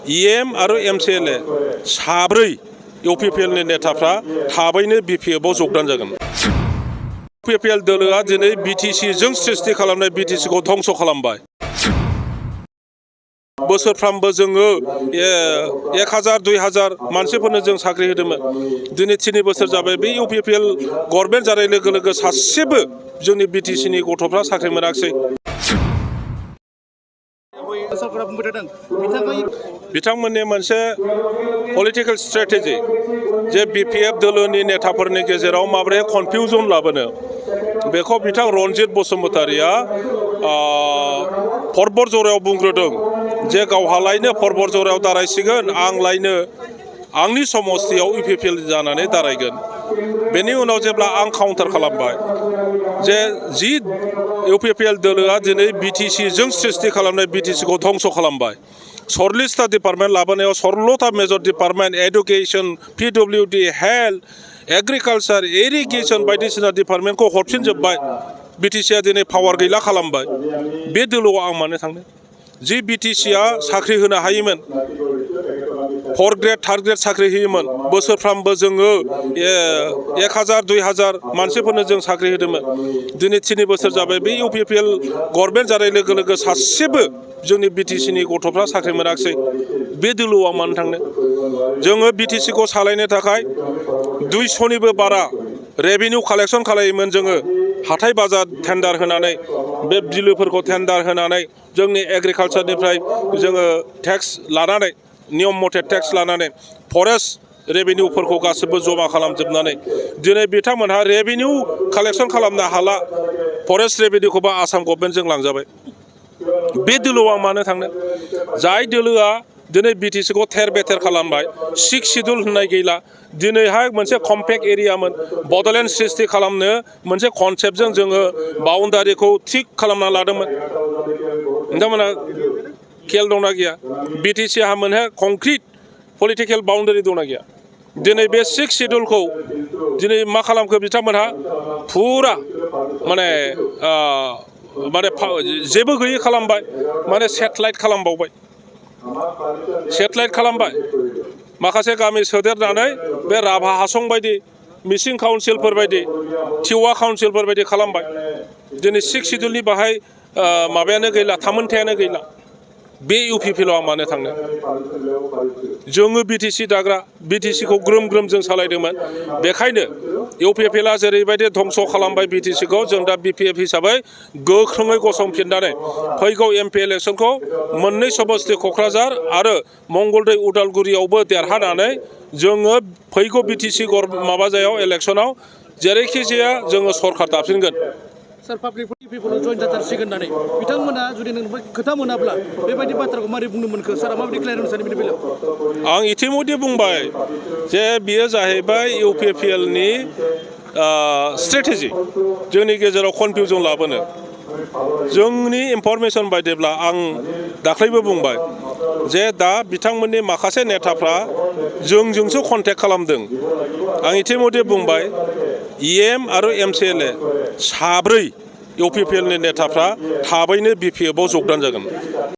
EM आरो MCLA साब्रै UPPLनि नेताफ्रा थाबैनो BPF आव जगदान जागोन। UPPL दोलोआ दिनै BTCजों सृष्टि खालामनाय BTCखौ धंस खालामबाय। बोसोरफ्रामबो जोङो 1000 2000 मानसिफोरनो जों साख्रि होदोंमोन। दिनै 3 बोसोर जाबाय बे UPPL गभर्नमेन्ट जानाय लोगो लोगो सासेबो जोंनि BTCनि गथ'फ्रा साख्रि मोनाखिसै। बिथांमोननि मोनसे पलिटिकेल स्ट्रेटेजि जे BPF दोलोनि नेताफोरनि गेजेराव माबोरै कनफिउजन लाबोनो बेखौ बिथां रनजित बसुमतारिया परबत जरायाव बुंग्रोदों जे गावहालायनो परबत जरायाव दारायसिगोन आंलायनो आंनि समस्तियाव UPPL जानानै दारायगोन। बेनि उनाव जेब्ला आं काउन्टार खालामबाय जे जि UPPL दोलोआ दिनै BTCजों सृष्टि खालामनाय BTCखौ धंस खालामबाय। 40टा डिपार्टमेन्ट लाबोनायाव 16टा major department education PWD health agriculture irrigation बायदिसिना डिपार्टमेन्टखौ हरफिनजोब्बाय। BTCआ दिनै पावार गैला खालामबाय। बे दोलोआव आं मानो थांनो? जि BTCआ साख्रि होनो हायोमोन 4 ग्रेड 3 ग्रेड साख्रि होयोमोन। बोसोरफ्रामबो जोङो 1000 2000 मानसिफोरनो जों साख्रि होदोंमोन। दिनै 3 बोसोर जाबाय बे UPPL गभर्नमेन्ट जानाय लोगो लोगो सासेबो जोंनि BTCनि गथ'फ्रा साख्रि मोनाखिसै। बे दोलोआव मानो थांनो? जोङो BTCखौ सालायनो थाखाय 200निबो बारा रेभिनिउ कालेक्सन खालायोमोन जोङो हाथाय बाजार टेन्डार होनानै बे बिलोफोरखौ टेन्डार होनानै जोंनि एग्रिकालचारनिफ्राय जोङो टेक्स लानानै नियम मथे टेक्स लानानै फरेस्ट रेभिनिउफोरखौ गासिबो जमा खालामजोबनानै दिनै बिथांमोनहा रेभिनिउ कालेक्सन खालामनो हाला। फरेस्ट रेभिनिउखौबो आसाम गभर्नमेन्टजों लांजाबाय। बे दोलोआव आं मानो थांनो? जाय दोलोआ दिनै BTCखौ थेर बेथेर खालामबाय 6 शिड्युल होननाय गैला। दिनैहाय मोनसे कम्पेक्ट एरियामोन बड'लेण्ड सृष्टि खालामनो मोनसे कनसेप्टजों जोङो बाउन्डारिखौ थिक खालामना लादोंमोन। नोंथांमोना खेल दंना गैया? BTCहा मोनसे कंक्रिट पलिटिकेल बाउन्डारि दंना गैया? दिनै बे 6 शिड्युलखौ दिनै मा खालामखो बिथांमोनहा फुरा माने जेबो गैयै खालामबाय। माने सेटेलाइट खालामबावबाय। सेटेलाइट खालामबाय। माखासे गामि सोदेरनानै बे राभा हासं बायदि मिसिं काउन्सिलफोर बायदि टिवा काउन्सिलफोर बायदि खालामबाय। दिनै 6 शिड्युलनि बाहाय माबायानो गैला थामोनथायानो गैला। बे UPPLआव आं मानो थांनो? जोङो BTC दाग्रा BTCखौ ग्रोम ग्रोम जों सालायदोंमोन। बेखायनो UPPLआ जेरैबायदि धंस खालामबाय BTCखौ जों दा BPF हिसाबै गोख्रोङै गसंफिननानै फैगौ MP इलेक्सनखौ मोननै समस्ति क'क्राझार आरो मंगलदै उदालगुरियावबो देरहानानै जोङो फैगौ BTC माबाजायाव इलेक्सनाव जेरैखि जाया जोङो सरकार दाफिनगोन। सार पाब्लिक पिपल जइन जाथारसिगोन होननानै बिथांमोना जुदि नों खोथा मोनाब्ला बेबायदि बाथ्राखौ मारै बुंनो मोनखो? सारा माबायदि क्लियार होनो सानो बेनि बेलायाव? आं इतिमধ্যे बुंबाय जे बियो जाहैबाय UPPLनि स्ट्रेटेजि जोंनि गेजेराव कनफिउजन लाबोनो। जोंनि इनफरमेसन बायदिब्ला आं दाख्लैबो बुंबाय जे दा बिथांमोननि माखासे नेताफ्रा जोंजोंसो कन्टेक्ट खालामदों। आं इतिमধ্যे बुंबाय EM आरो MCLA साब्रै UPPLनि नेताफ्रा थाबैनो BPF आव जगदान जागोन।